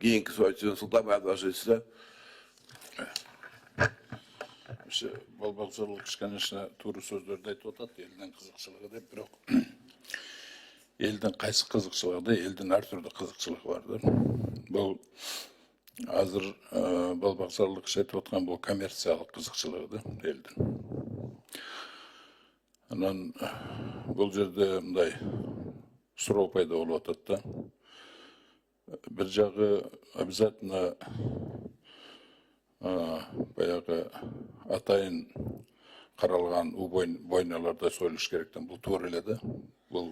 кийинки сөзү Султанбек Абдрашевичте. Балбақшылық конечно тура сөздерді айтып отады, елдің қызықшылығы деп, бірақ елдің қайсы қызықшылығы да, елдің әртүрлі қызықшылығы барды. Бұл азыр балбақшылық айтып отқан бұл коммерциялық қызықшылығы да, елдің. Анан бұл жерде мындай сұрау пайда болып отады да. Бір жағы обязательно баяғы атайын қаралған бойналарда сөйлеш керектен бұл туыреледі. Бұл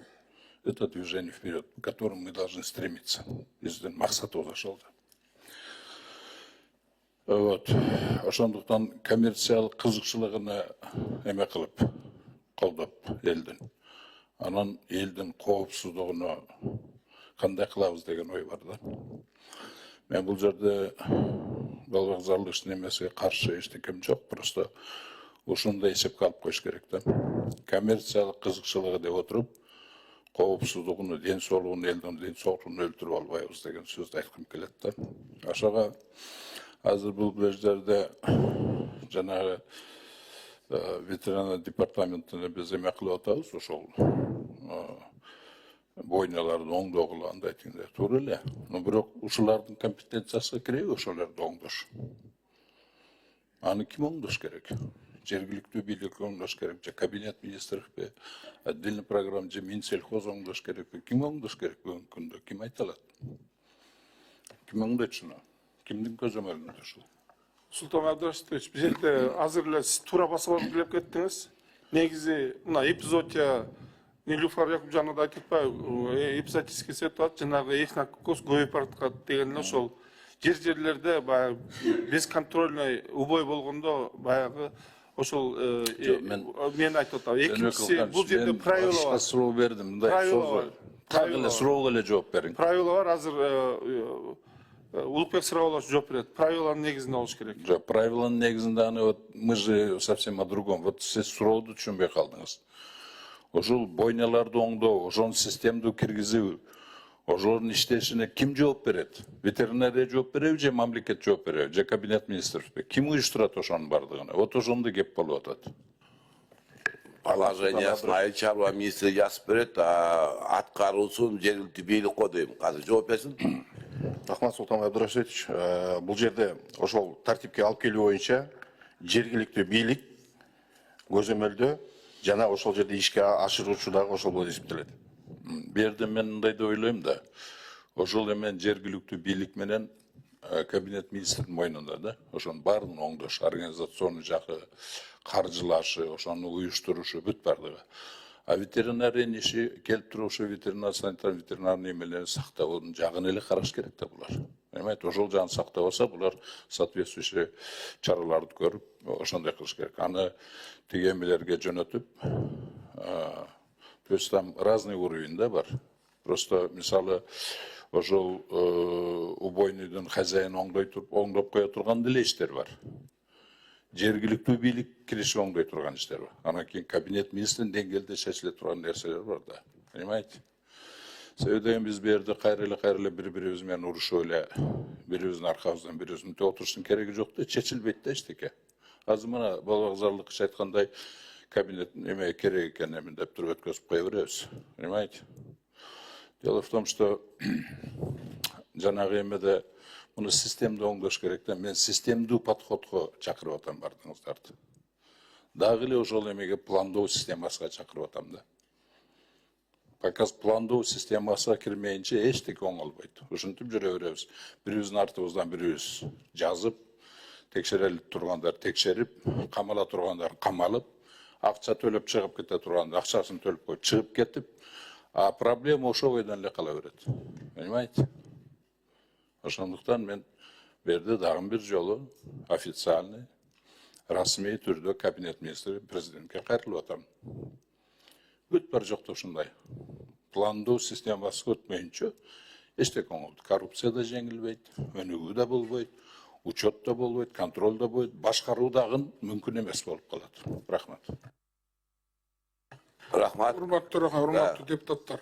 это движение вперед, к которому мы должны стремиться. Біздің мақсат озашылды. Вот. Ошондуктан коммерциялық қызықшылығына эме қылып, қолдап елдің. Анан елдің қауіпсіздігіне қандай қылабыз деген ой бар да. Мен бұл жерде балбақшылық немесе қарсы ештеңем жоқ, просто ошондай есепке алып қойыш керек та. Коммерциялық қызықшылығы деп отырып, қауіпсіздігін, денсаулығын, елдің денсаулығын өлтіріп албайбыз деген сөзді айтқым келеді да. Ашаға азыр бұл жерде жаңағы ветеринар департаментіне біз эме кылып атабыз, ошол бойналарды оңдоо кылганда айтыңдар туура эле. Бирок ушулардын компетенциясына киреби ошолорду оңдош? Аны ким оңдош керек? Жергиликтүү бийлик оңдош керек же кабинет министрликпи, отдельный программа же Минсельхоз оңдош керекпи? Ким оңдош керек бүгүнкү күндө? Ким айта алат? Ким оңдойт ушуну? Кимдин көзөмөлүндө ушул? Султан Абдрашевич, биз азыр эле сиз туура басып алып кеттиңиз. Негизи мына эпизодия Нилуфар Якубжанова да айтып атпайбы, эпизодический ситуация жанагы эхнококос көбөйүп бараткан деген ошол жерлерде баягы бесконтрольный убой болгондо баягы ошол мен айтып атам. Экинчиси бул жерде правила бар. Суроо бердим, мындай сөз. Так эле суроого эле жооп бериң. Правила бар, азыр Улукбек Сырабалович жооп берет. Правиланын негизинде болуш керек. Жок, правиланын негизинде аны вот мы же совсем о другом. Вот сиз сурооду түшүнбөй калдыңыз. Ошол бойналарды оңдоо, ошонун системду киргизүү, ошолордун иштешине ким жооп берет? Ветеринария жооп береби же мамлекет жооп береби же кабинет министрликпи? Ким уюштурат ошонун бардыгына? Вот ошондо кеп болуп атат. Положениясын айыл чарба министри жазып берет, аткаруусун жергиликтүү бийлик го дейм. Азыр жооп берсин. Рахмат, Султан Абдрашевич. Бұл жерде ошол тартипке алып келүү боюнча жергиликтүү бийлик көзөмөлдө жана ошол жерде ишке ашыруучу дагы ошол болуп эсептелет. Берде мен мындай да ойлойм да. Ошол эмен жергиликтүү бийлик менен кабинет министринин мойнунда да. Ошонун баарын оңдош, организационный жакы, каржылашы, ошону уюштурушу бүт бардыгы. А ветеринария иши келип туруп ошо ветеринарный эмелерин сактоонун жагын эле караш керек да булар. Понимаете, ошол жагын сактап алса, булар соответствующий чараларды көрүп, ошондой кылыш керек. Аны тиги эмелерге жөнөтүп, то есть там разный уровень да бар. Просто мисалы ошол убойныйдын хозяин оңдоп кое турган деле иштер бар. Жергиликтүү бийлик киришип оңдой турган иштер бар. Анан кийин кабинет министринин деңгээлде чечиле турган нерселер бар да. Понимаете? Себеби деген биз берди кайра эле бири-бирибиз менен урушуп эле, бирибиздин аркабыздан бирибиз мынтип отуруштун кереги жок да, чечилбейт да эчтеке. Азыр мына балбакчылык айткандай кабинет эме керек экен эми деп туруп өткөзүп кое беребиз. Понимаете? Дело в том, что жанагы эмеде муну системде оңдош керек да. Мен системдүү подходко чакырып атам бардыгыңыздарды. Дагы эле ошол эмеге пландоо системасына чакырып атам да. Пока пландоо системасына кирмейинче эчтеке оңолбойт. Ушинтип жүрө беребиз. Бирибиздин артыбыздан бирибиз жазып, текшере тургандар текшерип, камала тургандар камалып, акча төлөп чыгып кете тургандар акчасын төлөп коюп чыгып кетип, а проблема ошо бойдон эле кала берет. Понимаете? Ошондуктан мен берди дагы бир жолу официальный, расмий түрдө кабинет министри президентке кайрылып атам. Бүт бар жокто ушундай. Пландоо системасы өтмөйүнчө эчтеке оңолду. Коррупция да жеңилбейт, өнүгүү да болбойт, учет да болбойт, контроль да болбойт, башкаруу дагы мүмкүн эмес болуп калат. Рахмат. Рахмат. Урматтуу депутаттар.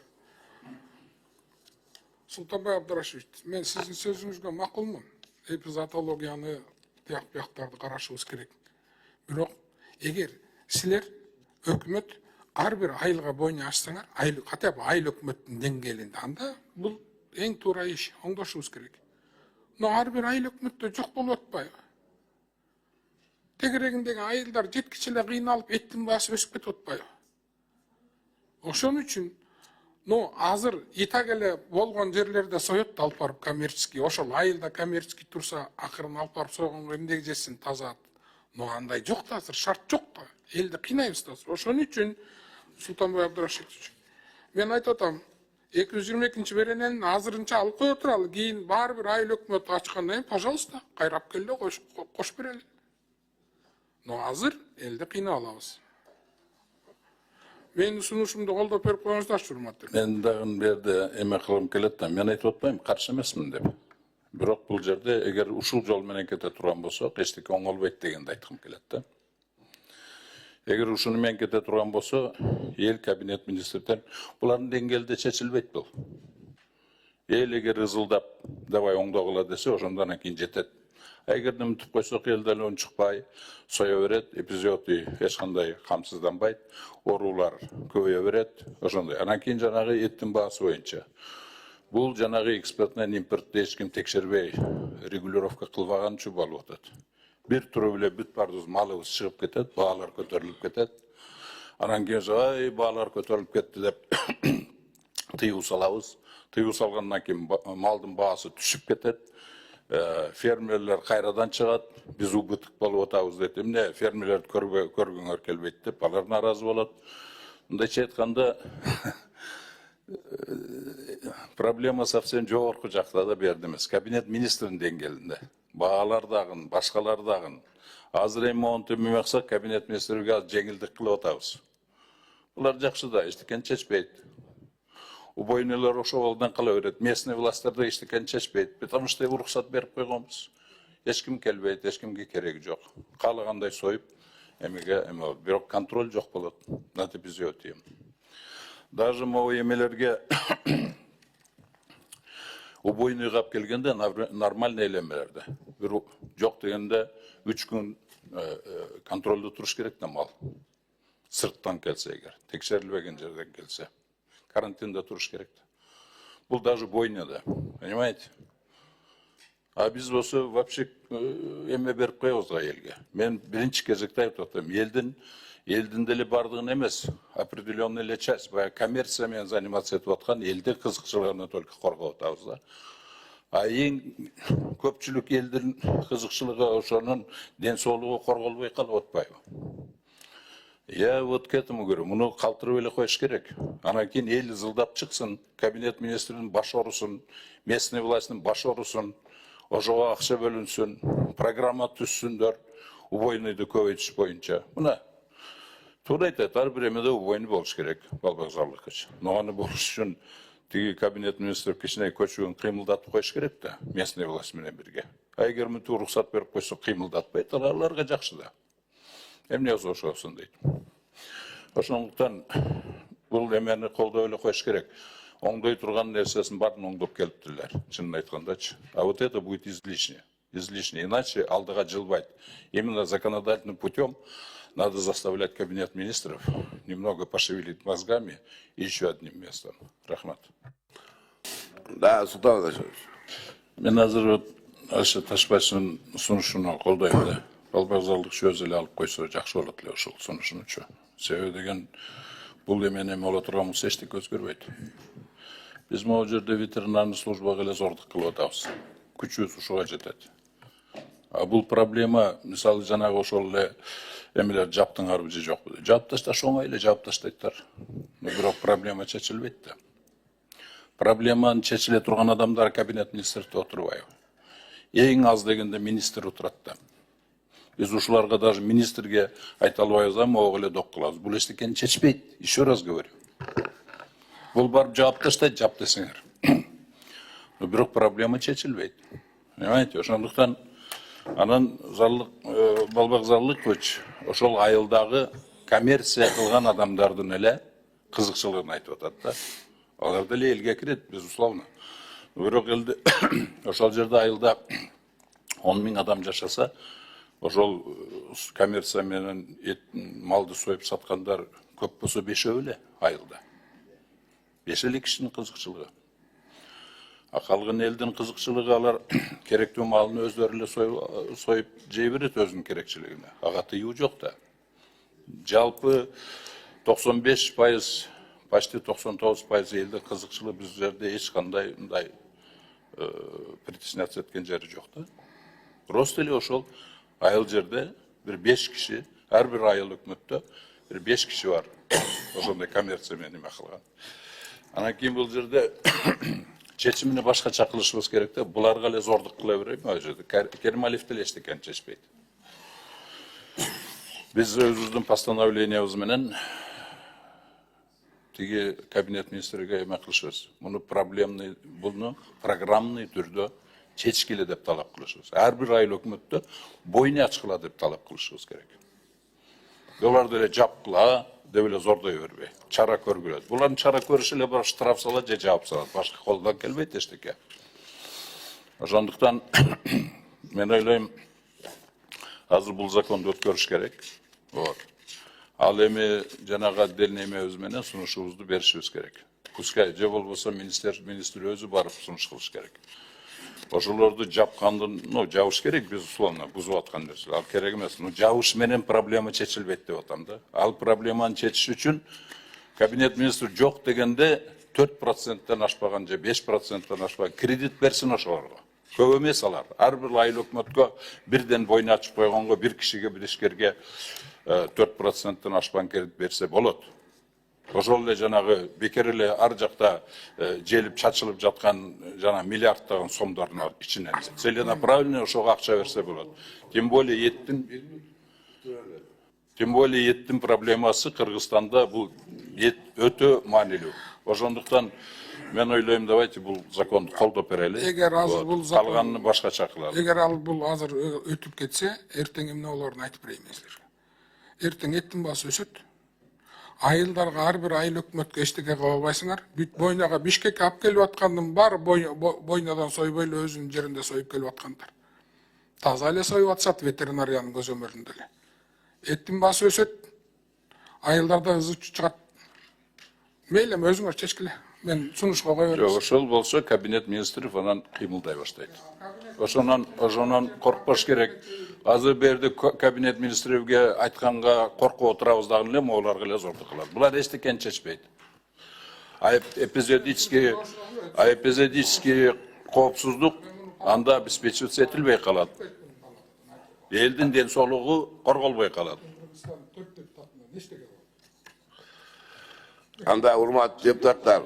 Султанбай Абдрашевич, мен сіздің сөзіңізге мақұлмын. Эпизотологияны тияқ-бияқтарды қарашуыз керек. Бірақ, егер сілер өкімет әрбір айлыға бойына ашсаңар, хотя бы айл өкіметтің деңгейінде, анда бұл ең тура еш, оңдашуыз керек. Но әрбір айл өкіметте жоқ болып өтпай. Тегерегіндегі айылдар жеткішілі қиналып, еттің басы өсіп кетіп өтпай. Ошон үчүн, азыр итагеле болгон жерлерде соет алып барып коммерческий, ошол айылда коммерческий турса, акырын алып барып сойгонго эмнеге жетсин таза. Андай жок да, азыр шарт жок да. Элди кыйнайбыз да. Ошон үчүн Султанбай Абдрашевич, мен айтып атам, 222 беренени азырынча алып кое туралы, кийин баары бир айыл өкмөтү ачкандан кийин, пожалуйста, кайрап келе кош берели. Но азыр элди кыйнап алабыз. Менин сунушумду колдоп берип коюңуздарчы, урматтуу. Мен дагы берде эме кылгым келет да, мен айтып атпайм, каршы эмесмин деп. Бирок бул жерде эгер ушул жол менен кете турган болсок, эчтеке оңолбойт дегенди айткым келет да. Эгер ушуну менен кете турган болсо, эл кабинет министрлерден булардын деңгээлде чечилбейт бул. Эл эгер ызылдап, давай оңдогула десе, ошондон кийин жетет. Эгер үмүтүп койсок, элден унчукпай, соя берет, эпизоды эч кандай камсызданбайт, оорулар көбөйө берет, ошондой. Анан кийин жанагы эттин баасы боюнча. Бул жанагы экспортунан импортты эч ким текшербей, регулировка кылбаган үчүн болуп атат. Бир туруп эле бүт бардык малыбыз чыгып кетет, баалар көтөрүлүп кетет. Анан кийин баалар көтөрүлүп кетти деп тыюу салабыз. Тыюу салгандан кийин малдын баасы түшүп кетет. Фермерлер кайрадан чыгат, биз убытык болуп атабыз дейт. Эмне фермерлерди көргөнгөр келбейт деп алар нааразы болот. Мындайча айтканда проблема совсем жогорку жакта да берди эмес. Кабинет министринин деңгээлинде. Баалар дагы, башкалар дагы. Азыр эми монтип мыксак кабинет министрге жеңилдик кылып атабыз. Булар жакшы да, эчтекени чечпейт. Убойнелер ошолордон кала берет. Местный властьтарда эчтекени чечпейт. Потому что уруксат берип койгонбуз. Эч ким келбейт, эч кимге кереги жок. Каалагандай союп, эмеге эме болот. Бирок контроль жок болот. Надо биз өтөйм. Даже могу эмелерге убойный кап келгенде нормальный элемелерде. Бир жок дегенде 3 күн контролду туруш керек да мал. Сырттан келсе эгер, текшерилбеген жерден келсе. Карантинде туруш керек да. Бул даже бойняда, понимаете? А биз болсо вообще эме берип коебуз элге. Мен биринчи кезекте айтып атам, элдин деле бардыгын эмес, определенный эле часть, баягы коммерция менен заниматься этип аткан элди кызыкчылыгына только коргоп атабыз да. А эң көпчүлүк элдин кызыкчылыгы ошонун ден соолугу корголбой калып атпайбы? Я вот к этому говорю, муну калтырып эле коюш керек. Анан кийин эл ызылдап чыксын, кабинет министринин баш орусун, местный властьтын баш орусун, ошого акча бөлүнсүн, программа түзсүндөр, убойнуйду көбөйтүш боюнча. Мына туура айтат, ар бир эмеде убойну болуш керек, балбакзарлык үчүн. Но аны болуш үчүн тиги кабинет министр кичине көчөгөн кыймылдатып коюш керек да, местный власть менен бирге. А эгер мынтип уруксат берип койсо кыймылдатпайт, аларга жакшы да. Эмне ошосун дейт. Ошондуктан бул эмени колдоп эле коюш керек. Оңдой турган нерсесин баарын оңдоп келиптирлер, чынын айткандачы. А вот это будет излишне. Излишне, иначе алдыга жылбайт. Именно законодательным путем надо заставлять кабинет министров немного пошевелить мозгами и еще одним местом. Рахмат. Да, Султан Абдрашевич. Мен азыр Аша Ташбайчынын сунушуна колдойм да. Балбакзалдык сөз эле алып койсо жакшы болот эле ошол сунушунучу. Себеби деген бул эмени боло турганбыз эчтеке өзгөрбөйт. Биз могу жерде ветеринарный службага эле зордук кылып атабыз. Күчүбүз ушуга жетет. А бул проблема, мисалы жанагы ошол эле эмелер жаптыңарбы же жокпу? Жаап ташташ оңой эле жаап таштайттар. Бирок проблема чечилбейт да. Проблеманы чечиле турган адамдар кабинет министрде отурбайбы? Эң аз дегенде министр отурат да. Biz ушуларга даже министрге айта албайбыз, могу эле док кылабыз. Бул эчтекени чечпейт. Еще раз говорю. Бул барып жаап таштайт, жаап десеңер. Но бирок проблема чечилбейт. Понимаете? Ошондуктан анан Балбакзалдыкович ошол айылдагы коммерция кылган адамдардын эле кызыкчылыгын айтып атат да. Алар деле элге кирет, безусловно. Бирок элде ошол жерде айылда 10 000 адам жашаса, ошол коммерция менен малды союп саткандар көп болсо 5 эле айылда. 5 эле кишинин кызыкчылыгы. Калган элдин кызыкчылыгы алар керектүү малын өздөрү эле союп жей берет өзүнүн керекчилигине. Ага тыюу жок да. Жалпы 95%, почти 99% элдин кызыкчылыгы биз жерде эч кандай мындай притесняться эткен жери жок да. Просто эле ошол айыл жерде бир 5 киши, ар бир айыл өкмөттө бир 5 киши бар. Ошондой коммерция менен неме кылган. Анан кийин бул жерде чечимини башкача кылышыбыз керек да. Буларга эле зордук кыла берейби ал жерде? Керималиев деле эчтекени чечпейт. Биз өзүбүздүн постановлениябыз менен тиги кабинет министриге эме кылышыбыз. Муну программный түрдө чечкиле деп талап кылышыбыз. Ар бир айыл өкмөттө бойну ачкыла деп талап кылышыбыз керек. Буларды эле жапкыла деп эле зордой бербей, чара көргүлөт. Булардын чара көрүшү эле бар штраф салат же жаап салат. Башка колдон келбейт эчтеке. Ошондуктан мен ойлойм, азыр бул законду өткөрүш керек. Ал эми жанагы отдельный эмебиз менен сунушубузду беришибиз керек. Пускай же болбосо министр өзү барып сунуш кылыш керек. Ошолорду жапкандын, жабыш керек, безусловно, бузуп аткан нерсе. Ал керек эмес. Жабыш менен проблема чечилбейт деп атам да. Ал проблеманы чечиш үчүн кабинет министр жок дегенде 4%-тен ашпаган же 5%-тен ашпаган кредит берсин ошолорго. Көп эмес алар. Ар бир айыл өкмөткө бирден бойну ачып койгонго, бир кишиге, бир ишкерге 4%-тен ашпаган кредит берсе болот. Ошол эле жанагы бекер эле ар жакта желип чачылып жаткан жана миллиарддаган сомдордун ичинен целенаправленно ошого акча берсе болот. Тем более еттин проблемасы Кыргызстанда бул эт өтө маанилүү. Ошондуктан мен ойлойм, давайте бул законду колдоп берели. Эгер азыр бул закон калганын башкача кылалы. Эгер ал бул азыр өтүп кетсе, эртең эмне болоорун айтып берейин силерге. Эртең эттин баасы өсөт. Айылдарга ар бир айыл өкмөткө эчтеке кыла албайсыңар. Бүт бойнага Бишкекке алып келип аткандын баары бойнадан сойбой эле өзүнүн жеринде союп келип аткандар. Таза эле союп атышат ветеринариянын көзөмөлүндө эле. Эттин баасы өсөт. Айылдарда ызы чыгат. Мейли өзүңөр чечкиле. Мен сунушка кое берем. Ошол болсо кабинет министри анан кыймылдай баштайт. Ошонон коркпош керек. Азыр берди кабинет министриге айтканга коркуп отурабыз дагы эле, могуларга эле зордук кылат. Булар эчтекени чечпейт. Эпизодический коопсуздук анда обеспечиваться этилбей калат. Элдин ден соолугу корголбой калат. Анда урматтуу депутаттар,